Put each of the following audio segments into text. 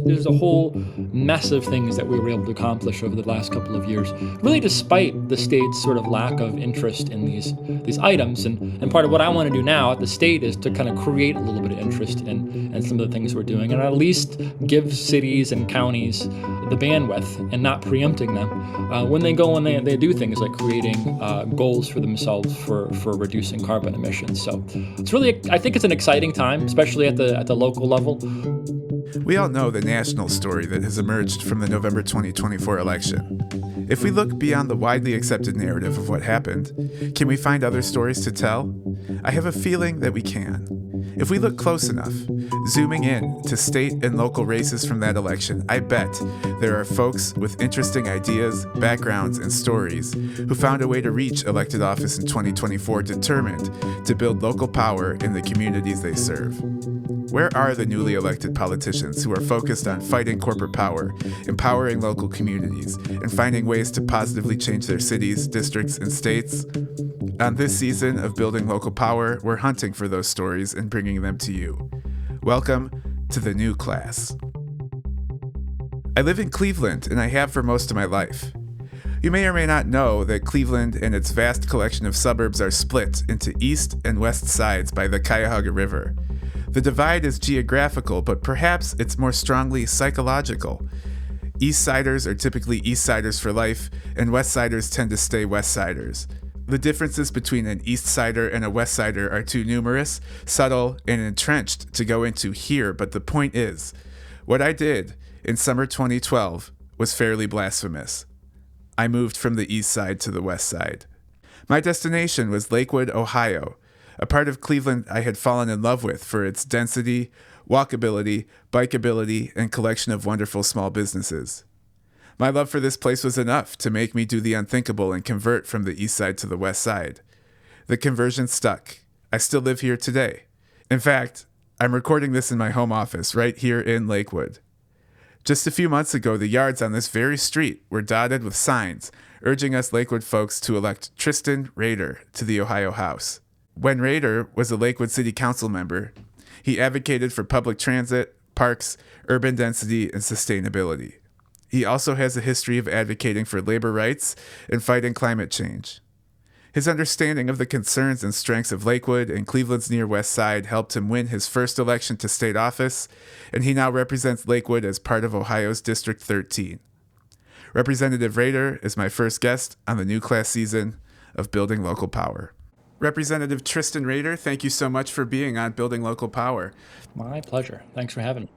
there's a whole mess of things that we were able to accomplish over the last couple of years, really despite the state's sort of lack of interest in these items. And part of what I want to do now at the state is to kind of create a little bit of interest in some of the things we're doing, and at least give cities and counties the bandwidth and not preempting them when they go and they do things like creating goals for themselves for reducing carbon emissions. So it's really, I think it's an exciting time, especially at the local level. We all know the national story that has emerged from the November 2024 election. If we look beyond the widely accepted narrative of what happened, can we find other stories to tell? I have a feeling that we can. If we look close enough, zooming in to state and local races from that election, I bet there are folks with interesting ideas, backgrounds, and stories who found a way to reach elected office in 2024 determined to build local power in the communities they serve. Where are the newly elected politicians who are focused on fighting corporate power, empowering local communities, and finding ways to positively change their cities, districts, and states? On this season of Building Local Power, we're hunting for those stories and bringing them to you. Welcome to the new class. I live in Cleveland, and I have for most of my life. You may or may not know that Cleveland and its vast collection of suburbs are split into east and west sides by the Cuyahoga River. The divide is geographical, but perhaps it's more strongly psychological. East Siders are typically East Siders for life, and West Siders tend to stay West Siders. The differences between an East Sider and a West Sider are too numerous, subtle, and entrenched to go into here, but the point is, what I did in summer 2012 was fairly blasphemous. I moved from the East Side to the West Side. My destination was Lakewood, Ohio, a part of Cleveland I had fallen in love with for its density, walkability, bikeability, and collection of wonderful small businesses. My love for this place was enough to make me do the unthinkable and convert from the East Side to the West Side. The conversion stuck. I still live here today. In fact, I'm recording this in my home office right here in Lakewood. Just a few months ago, the yards on this very street were dotted with signs urging us Lakewood folks to elect Tristan Rader to the Ohio House. When Rader was a Lakewood City Council member, he advocated for public transit, parks, urban density, and sustainability. He also has a history of advocating for labor rights and fighting climate change. His understanding of the concerns and strengths of Lakewood and Cleveland's near West Side helped him win his first election to state office, and he now represents Lakewood as part of Ohio's District 13. Representative Rader is my first guest on the new class season of Building Local Power. Representative Tristan Rader, thank you so much for being on Building Local Power. My pleasure. Thanks for having me.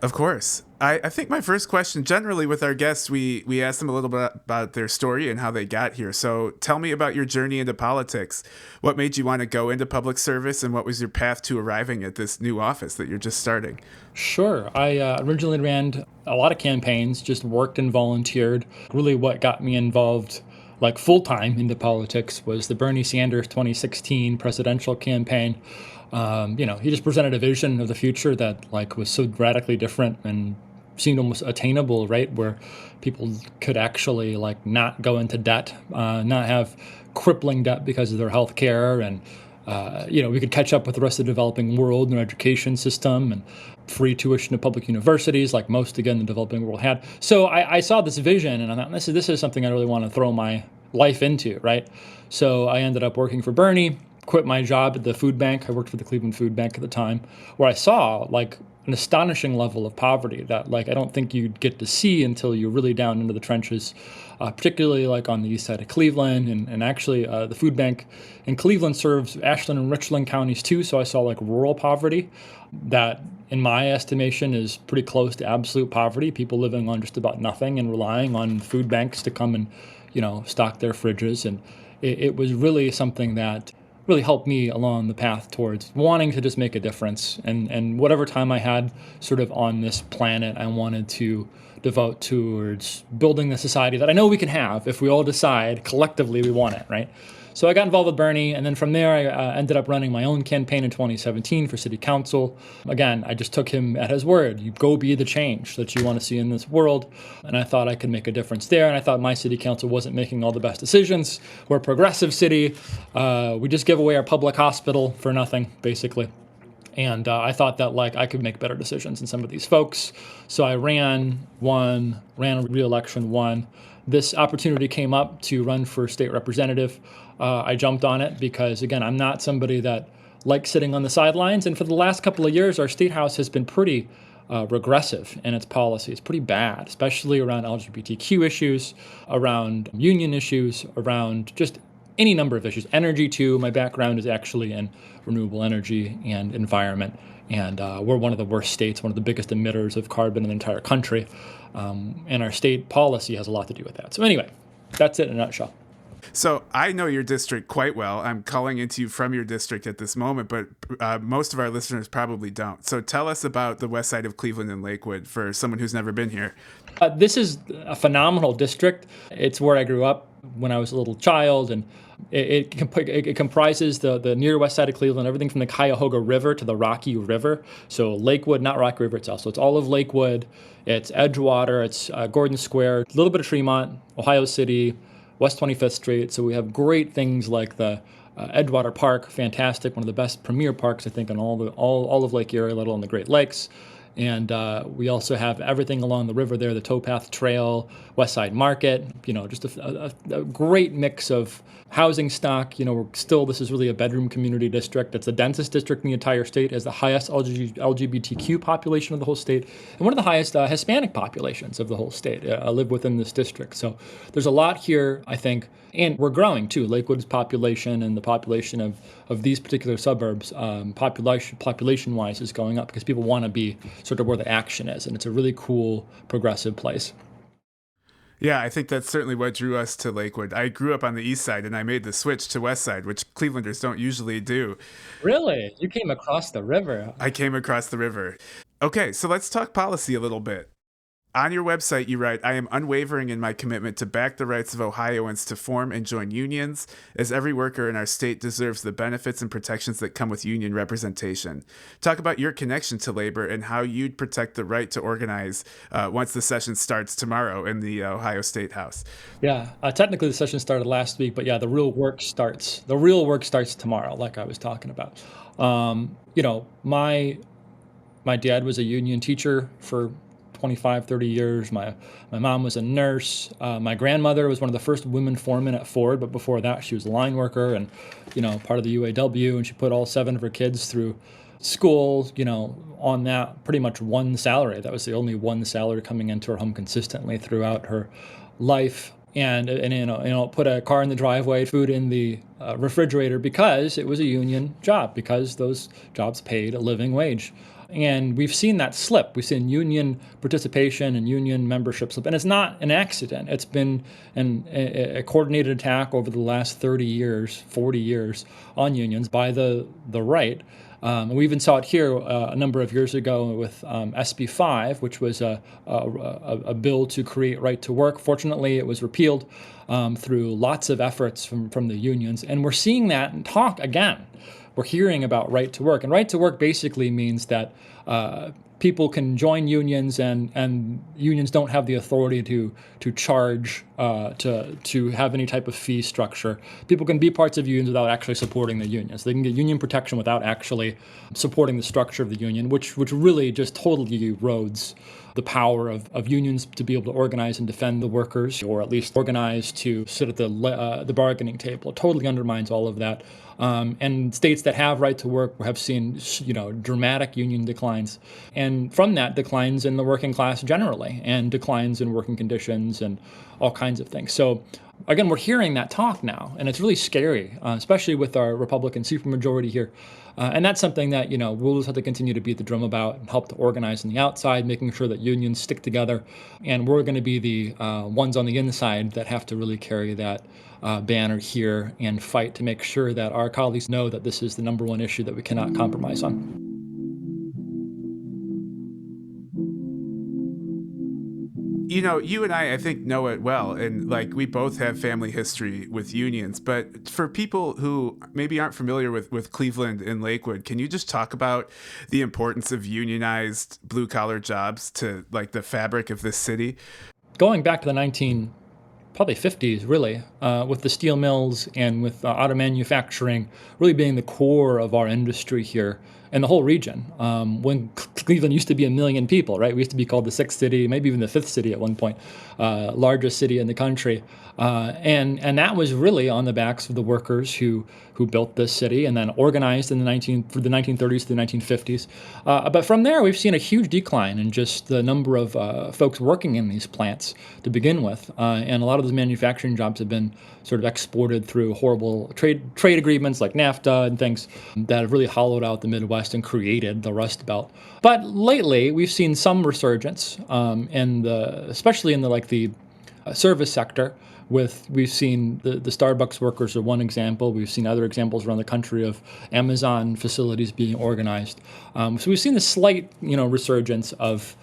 Of course. I think my first question, generally with our guests, we ask them a little bit about their story and how they got here. So tell me about your journey into politics. What made you want to go into public service, and what was your path to arriving at this new office that you're just starting? Sure. I originally ran a lot of campaigns, just worked and volunteered. Really what got me involved like full-time into politics was the Bernie Sanders 2016 presidential campaign. He just presented a vision of the future that like was so radically different and seemed almost attainable, right? Where people could actually like not go into debt, not have crippling debt because of their health care. And, we could catch up with the rest of the developing world in our education system and free tuition to public universities like most, again, the developing world had. So I saw this vision and I thought, this is something I really want to throw my life into, right? So I ended up working for Bernie, quit my job at the food bank. I worked for the Cleveland Food Bank at the time, where I saw like an astonishing level of poverty that like I don't think you'd get to see until you're really down into the trenches, particularly like on the east side of Cleveland. And actually the food bank in Cleveland serves Ashland and Richland counties too. So I saw like rural poverty that in my estimation is pretty close to absolute poverty, people living on just about nothing and relying on food banks to come and, stock their fridges. And it was really something that really helped me along the path towards wanting to just make a difference. And whatever time I had sort of on this planet, I wanted to devote towards building the society that I know we can have if we all decide collectively we want it, right? So I got involved with Bernie, and then from there I ended up running my own campaign in 2017 for city council. Again, I just took him at his word. You go be the change that you want to see in this world, and I thought I could make a difference there, and I thought my city council wasn't making all the best decisions. We're a progressive city. We just give away our public hospital for nothing, basically. And I thought that like I could make better decisions than some of these folks. So I ran a re-election, won. This opportunity came up to run for state representative. I jumped on it because, again, I'm not somebody that likes sitting on the sidelines. And for the last couple of years, our state house has been pretty regressive in its policy. It's pretty bad, especially around LGBTQ issues, around union issues, around just any number of issues. Energy, too. My background is actually in renewable energy and environment. And we're one of the worst states, one of the biggest emitters of carbon in the entire country. And our state policy has a lot to do with that. So anyway, that's it in a nutshell. So I know your district quite well. I'm calling into you from your district at this moment, but most of our listeners probably don't. So tell us about the west side of Cleveland and Lakewood for someone who's never been here. This is a phenomenal district. It's where I grew up when I was a little child, and it comprises the near west side of Cleveland, everything from the Cuyahoga River to the Rocky River. So Lakewood, not Rocky River itself. So it's all of Lakewood. It's Edgewater. It's Gordon Square. A little bit of Tremont, Ohio City, West 25th Street. So we have great things like the Edgewater Park, fantastic, one of the best premier parks I think in all of Lake Erie, let alone the Great Lakes. And we also have everything along the river there, the Towpath Trail, West Side Market, just a great mix of housing stock. This is really a bedroom community district. It's the densest district in the entire state, has the highest LGBTQ population of the whole state, and one of the highest Hispanic populations of the whole state live within this district. So there's a lot here, I think, and we're growing too. Lakewood's population and the population of these particular suburbs, population-wise, is going up because people want to be sort of where the action is, and it's a really cool, progressive place. Yeah, I think that's certainly what drew us to Lakewood. I grew up on the east side, and I made the switch to west side, which Clevelanders don't usually do. Really? You came across the river? I came across the river. Okay, so let's talk policy a little bit. On your website, you write, I am unwavering in my commitment to back the rights of Ohioans to form and join unions, as every worker in our state deserves the benefits and protections that come with union representation. Talk about your connection to labor and how you'd protect the right to organize once the session starts tomorrow in the Ohio State House. Yeah, technically the session started last week, but yeah, the real work starts. The real work starts tomorrow, like I was talking about. My dad was a union teacher for 25, 30 years. My mom was a nurse. My grandmother was one of the first women foremen at Ford, but before that she was a line worker and, part of the UAW, and she put all 7 of her kids through school, on that pretty much one salary. That was the only one salary coming into her home consistently throughout her life. And put a car in the driveway, food in the refrigerator because it was a union job, because those jobs paid a living wage. And we've seen that slip. We've seen union participation and union membership slip. And it's not an accident. It's been a coordinated attack over the last 30 years, 40 years on unions by the right. We even saw it here a number of years ago with SB 5, which was a bill to create right to work. Fortunately, it was repealed through lots of efforts from the unions. And we're seeing that and talk again. We're hearing about right to work. And right to work basically means that people can join unions, and unions don't have the authority to charge, to have any type of fee structure. People can be parts of unions without actually supporting the unions. They can get union protection without actually supporting the structure of the union, which really just totally erodes the power of unions to be able to organize and defend the workers, or at least organize to sit at the bargaining table. It totally undermines all of that. And states that have right to work have seen, dramatic union declines. And from that, declines in the working class generally, and declines in working conditions and all kinds of things. So again, we're hearing that talk now, and it's really scary, especially with our Republican supermajority here. And that's something that, we'll just have to continue to beat the drum about and help to organize on the outside, making sure that unions stick together. And we're going to be the ones on the inside that have to really carry that banner here and fight to make sure that our colleagues know that this is the number one issue that we cannot compromise on. You and I think, know it well, and we both have family history with unions. But for people who maybe aren't familiar with Cleveland and Lakewood, can you just talk about the importance of unionized blue collar jobs to the fabric of this city? Going back to the 1930s probably 50s, really, with the steel mills and with auto manufacturing really being the core of our industry here in the whole region. When Cleveland used to be 1 million people, right? We used to be called the sixth city, maybe even the fifth city at one point, largest city in the country. And that was really on the backs of the workers who built this city and then organized in through the 1930s to the 1950s. But from there, we've seen a huge decline in just the number of folks working in these plants to begin with. And a lot of those manufacturing jobs have been sort of exported through horrible trade agreements like NAFTA and things that have really hollowed out the Midwest and created the Rust Belt. But lately, we've seen some resurgence, especially in the service sector. We've seen the Starbucks workers are one example. We've seen other examples around the country of Amazon facilities being organized. So we've seen a slight, resurgence of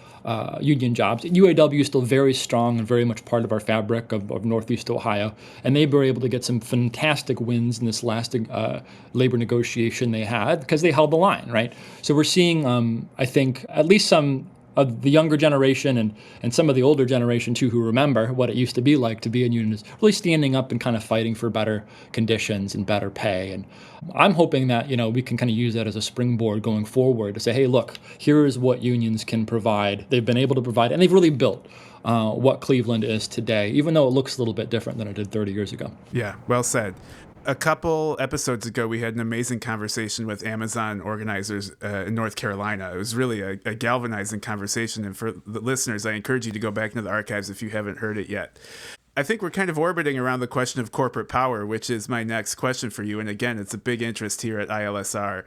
union jobs. UAW is still very strong and very much part of our fabric of Northeast Ohio, and they were able to get some fantastic wins in this last labor negotiation they had because they held the line, right? So we're seeing, I think, at least some of the younger generation and some of the older generation too who remember what it used to be like to be in unions really standing up and kind of fighting for better conditions and better pay. And I'm hoping that we can kind of use that as a springboard going forward to say, hey, look, here's what unions can provide. They've been able to provide, and they've really built what Cleveland is today, even though it looks a little bit different than it did 30 years ago. Yeah, well said. A couple episodes ago, we had an amazing conversation with Amazon organizers in North Carolina. It was really a galvanizing conversation. And for the listeners, I encourage you to go back into the archives if you haven't heard it yet. I think we're kind of orbiting around the question of corporate power, which is my next question for you. And again, it's a big interest here at ILSR.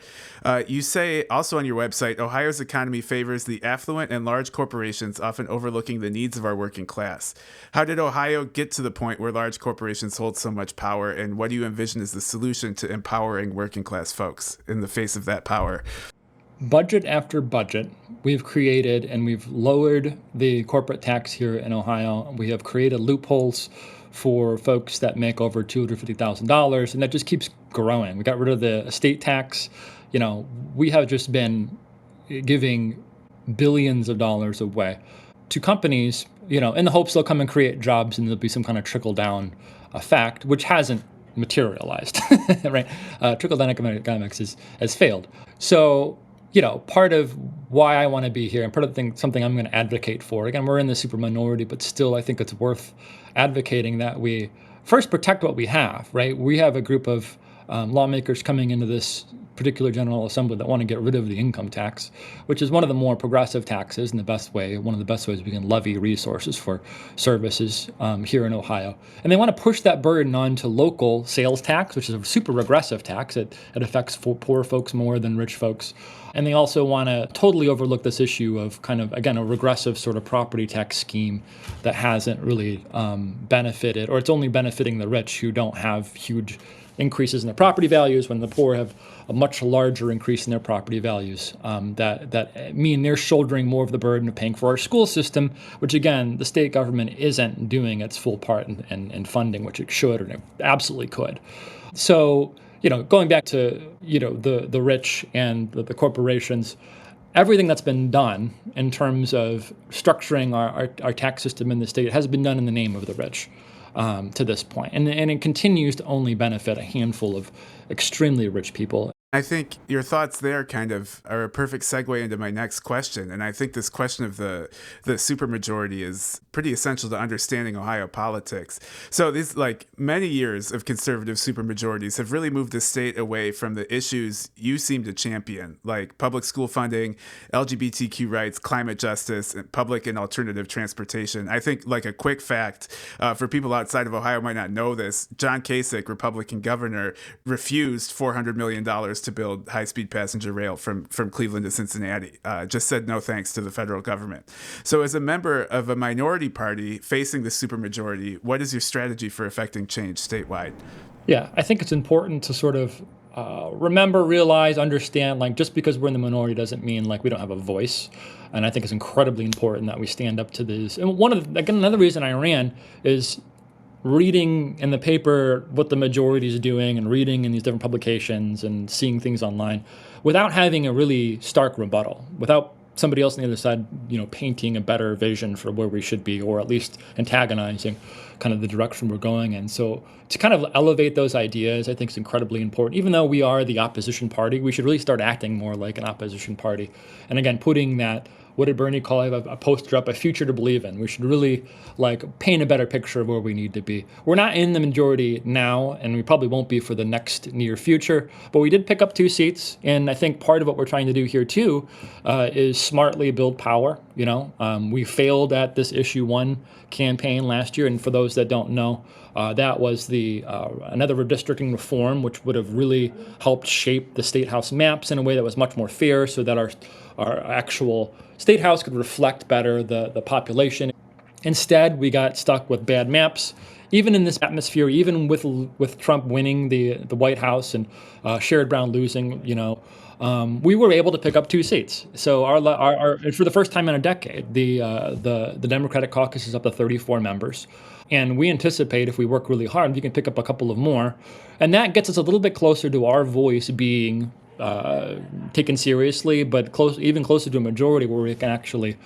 You say also on your website, Ohio's economy favors the affluent and large corporations, often overlooking the needs of our working class. How did Ohio get to the point where large corporations hold so much power? And what do you envision as the solution to empowering working class folks in the face of that power? Budget after budget, we've created and we've lowered the corporate tax here in Ohio. We have created loopholes for folks that make over $250,000, and that just keeps growing. We got rid of the estate tax. We have just been giving billions of dollars away to companies, in the hopes they'll come and create jobs and there'll be some kind of trickle-down effect, which hasn't materialized, right? Trickle-down economics has failed. So, part of why I want to be here and part of something I'm going to advocate for, again, we're in the super minority, but still I think it's worth advocating that we first protect what we have, right? We have a group of lawmakers coming into this particular General Assembly that want to get rid of the income tax, which is one of the more progressive taxes in the best way, one of the best ways we can levy resources for services here in Ohio. And they want to push that burden onto local sales tax, which is a super regressive tax. It affects poor folks more than rich folks. And they also want to totally overlook this issue of kind of, again, a regressive sort of property tax scheme that hasn't really benefited, or it's only benefiting the rich who don't have huge increases in their property values when the poor have a much larger increase in their property values that mean they're shouldering more of the burden of paying for our school system, which, again, the state government isn't doing its full part in funding, which it should and it absolutely could. So, going back to, the rich and the corporations, everything that's been done in terms of structuring our tax system in the state has been done in the name of the rich to this point. And it continues to only benefit a handful of extremely rich people. I think your thoughts there kind of are a perfect segue into my next question. And I think this question of the supermajority is pretty essential to understanding Ohio politics. So these many years of conservative supermajorities have really moved the state away from the issues you seem to champion, like public school funding, LGBTQ rights, climate justice, and public and alternative transportation. I think a quick fact for people outside of Ohio might not know this, John Kasich, Republican governor, refused $400 million to build high-speed passenger rail from Cleveland to Cincinnati. Just said no thanks to the federal government. So as a member of a minority party facing the supermajority, what is your strategy for effecting change statewide? Yeah, I think it's important to sort of remember, realize, understand, just because we're in the minority doesn't mean we don't have a voice. And I think it's incredibly important that we stand up to this. And another reason I ran is reading in the paper what the majority is doing and reading in these different publications and seeing things online without having a really stark rebuttal, without somebody else on the other side, painting a better vision for where we should be, or at least antagonizing kind of the direction we're going in. So to kind of elevate those ideas, I think is incredibly important. Even though we are the opposition party, we should really start acting more like an opposition party. And again, putting that, what did Bernie call it, a poster up, a future to believe in. We should really paint a better picture of where we need to be. We're not in the majority now, and we probably won't be for the next near future, but we did pick up 2 seats. And I think part of what we're trying to do here too is smartly build power. We failed at this issue 1 campaign last year. And for those that don't know, that was another redistricting reform, which would have really helped shape the Statehouse maps in a way that was much more fair, so that our actual Statehouse could reflect better the population. Instead, we got stuck with bad maps. Even in this atmosphere, even with Trump winning the White House and Sherrod Brown losing, we were able to pick up 2 seats. So our for the first time in a decade, the Democratic caucus is up to 34 members. And we anticipate if we work really hard, we can pick up a couple of more. And that gets us a little bit closer to our voice being taken seriously, but even closer to a majority where we can actually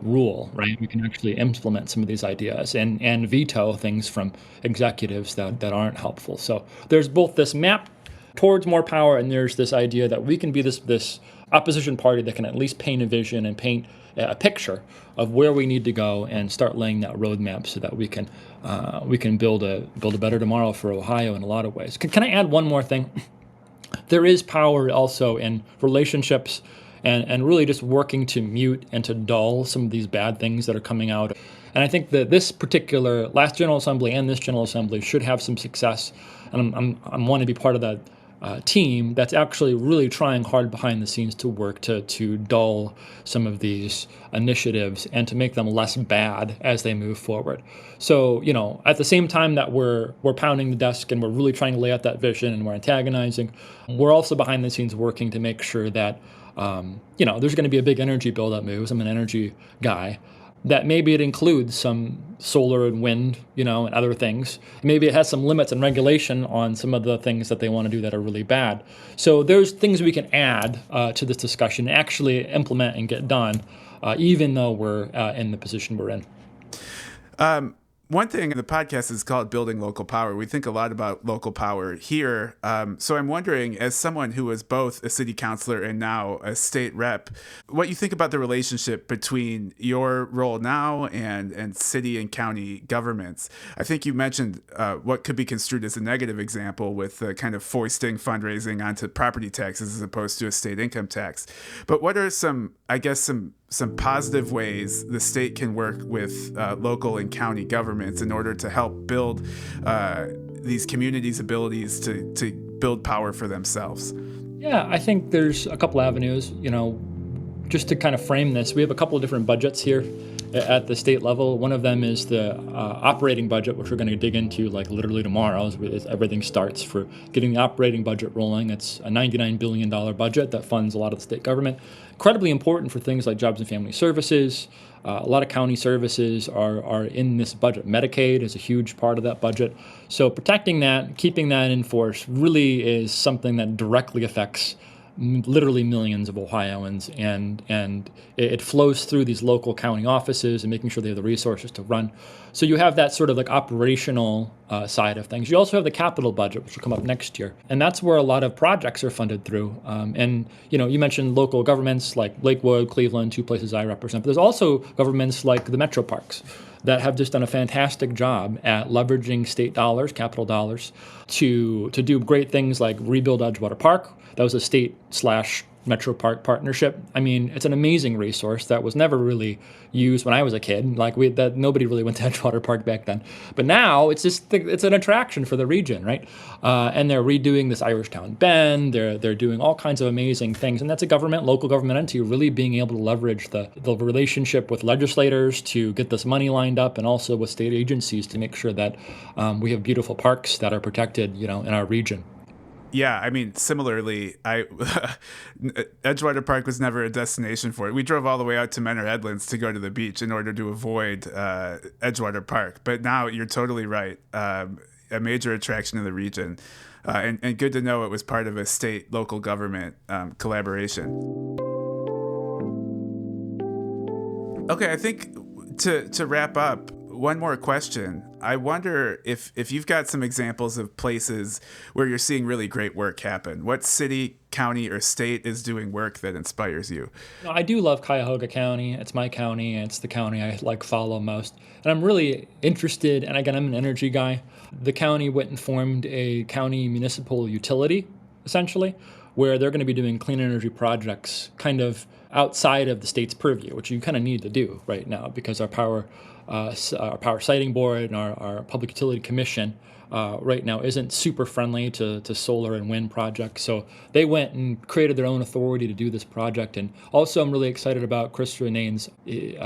rule, right? We can actually implement some of these ideas and veto things from executives that aren't helpful. So there's both this map towards more power, and there's this idea that we can be this opposition party that can at least paint a vision and paint a picture of where we need to go and start laying that roadmap so that we can build a better tomorrow for Ohio in a lot of ways. Can I add one more thing? There is power also in relationships and really just working to mute and to dull some of these bad things that are coming out. And I think that this particular last General Assembly and this General Assembly should have some success. And I want to be part of that team that's actually really trying hard behind the scenes to work to dull some of these initiatives and to make them less bad as they move forward. So, at the same time that we're pounding the desk and we're really trying to lay out that vision and we're antagonizing, we're also behind the scenes working to make sure that, there's going to be a big energy buildup moves. I'm an energy guy. That maybe it includes some solar and wind, and other things. Maybe it has some limits and regulation on some of the things that they want to do that are really bad. So there's things we can add to this discussion, actually implement and get done, even though we're in the position we're in. One thing, the podcast is called Building Local Power. We think a lot about local power here. So I'm wondering, as someone who was both a city councilor and now a state rep, what you think about the relationship between your role now and city and county governments. I think you mentioned what could be construed as a negative example with kind of foisting fundraising onto property taxes as opposed to a state income tax. But what are some positive ways the state can work with local and county governments in order to help build these communities' abilities to build power for themselves? Yeah, I think there's a couple avenues. Just to kind of frame this, we have a couple of different budgets here at the state level. One of them is the operating budget, which we're going to dig into literally tomorrow as everything starts for getting the operating budget rolling. It's a $99 billion budget that funds a lot of the state government. Incredibly important for things like jobs and family services. A lot of county services are in this budget. Medicaid is a huge part of that budget. So protecting that, keeping that in force really is something that directly affects literally millions of Ohioans, and it flows through these local county offices and making sure they have the resources to run. So you have that sort of operational side of things. You also have the capital budget, which will come up next year, and that's where a lot of projects are funded through. And you mentioned local governments like Lakewood, Cleveland, 2 places I represent, but there's also governments like the metro parks that have just done a fantastic job at leveraging state dollars, capital dollars, to do great things like rebuild Edgewater Park. That was a state/metro park partnership. I mean, it's an amazing resource that was never really used when I was a kid. Nobody really went to Edgewater Park back then. But now it's an attraction for the region, right? And they're redoing this Irishtown Bend. They're doing all kinds of amazing things, and that's a local government entity really being able to leverage the relationship with legislators to get this money lined up, and also with state agencies to make sure that we have beautiful parks that are protected, in our region. Yeah, I mean, similarly, Edgewater Park was never a destination for it. We drove all the way out to Menor Headlands to go to the beach in order to avoid Edgewater Park. But now you're totally right. A major attraction in the region. And good to know it was part of a state-local government collaboration. Okay, I think to wrap up, one more question. I wonder if you've got some examples of places where you're seeing really great work happen. What city, county, or state is doing work that inspires you? I do love Cuyahoga County. It's my county. It's the county I follow most. And I'm really interested, and again, I'm an energy guy. The county went and formed a county municipal utility, essentially, where they're going to be doing clean energy projects kind of outside of the state's purview, which you kind of need to do right now because our power siting board and our public utility commission right now isn't super friendly to solar and wind projects. So they went and created their own authority to do this project. And also, I'm really excited about Chris Renane's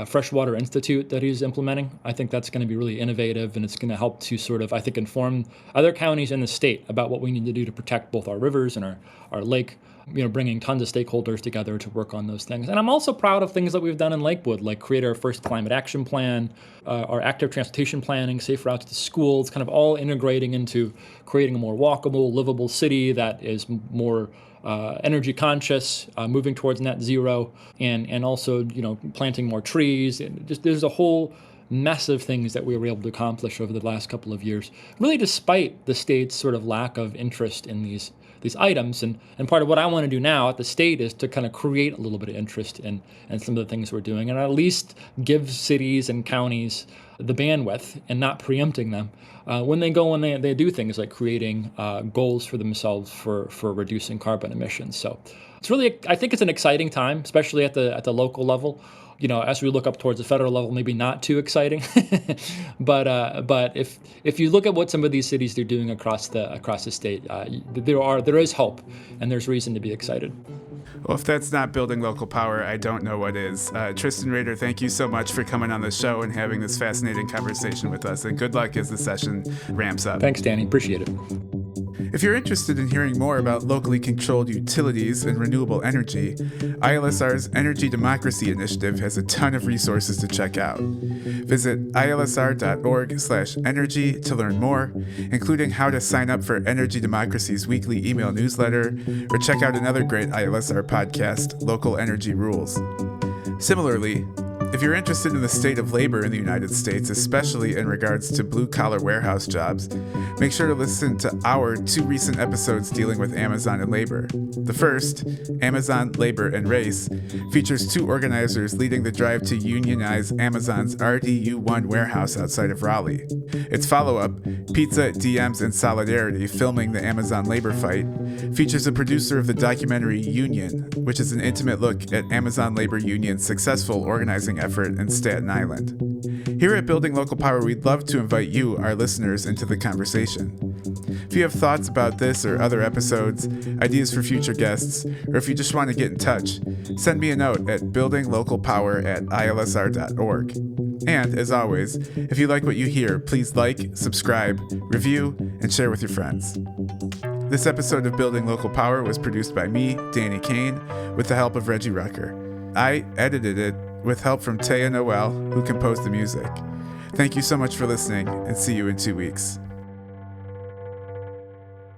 Freshwater Institute that he's implementing. I think that's going to be really innovative, and it's going to help to sort of, I think, inform other counties in the state about what we need to do to protect both our rivers and our lake, bringing tons of stakeholders together to work on those things. And I'm also proud of things that we've done in Lakewood, like create our first climate action plan, our active transportation planning, safe routes to schools, kind of all integrating into creating a more walkable, livable city that is more energy conscious, moving towards net zero, and also, planting more trees. And just there's a whole mess of things that we were able to accomplish over the last couple of years, really despite the state's sort of lack of interest in these items. And part of what I want to do now at the state is to kind of create a little bit of interest in some of the things we're doing, and at least give cities and counties the bandwidth and not preempting them when they go and they do things like creating goals for themselves for reducing carbon emissions. So it's really, I think it's an exciting time, especially at the local level. As we look up towards the federal level, maybe not too exciting, but if you look at what some of these cities are doing across the state, there is hope, and there's reason to be excited. Well, if that's not building local power, I don't know what is. Tristan Rader, thank you so much for coming on the show and having this fascinating conversation with us, and good luck as the session ramps up. Thanks, Danny. Appreciate it. If you're interested in hearing more about locally controlled utilities and renewable energy, ILSR's Energy Democracy Initiative has a ton of resources to check out. Visit ilsr.org/energy to learn more, including how to sign up for Energy Democracy's weekly email newsletter, or check out another great ILSR podcast, Local Energy Rules. Similarly, if you're interested in the state of labor in the United States, especially in regards to blue-collar warehouse jobs, make sure to listen to our 2 recent episodes dealing with Amazon and labor. The first, Amazon, Labor, and Race, features 2 organizers leading the drive to unionize Amazon's RDU1 warehouse outside of Raleigh. Its follow-up, Pizza, DMs, and Solidarity, filming the Amazon labor fight, features a producer of the documentary Union, which is an intimate look at Amazon Labor Union's successful organizing effort in Staten Island. Here at Building Local Power, we'd love to invite you, our listeners, into the conversation. If you have thoughts about this or other episodes, ideas for future guests, or if you just want to get in touch, send me a note at buildinglocalpower@ilsr.org. And, as always, if you like what you hear, please like, subscribe, review, and share with your friends. This episode of Building Local Power was produced by me, Danny Caine, with the help of Reggie Rucker. I edited it with help from Taya Noel, who composed the music. Thank you so much for listening, and see you in 2 weeks.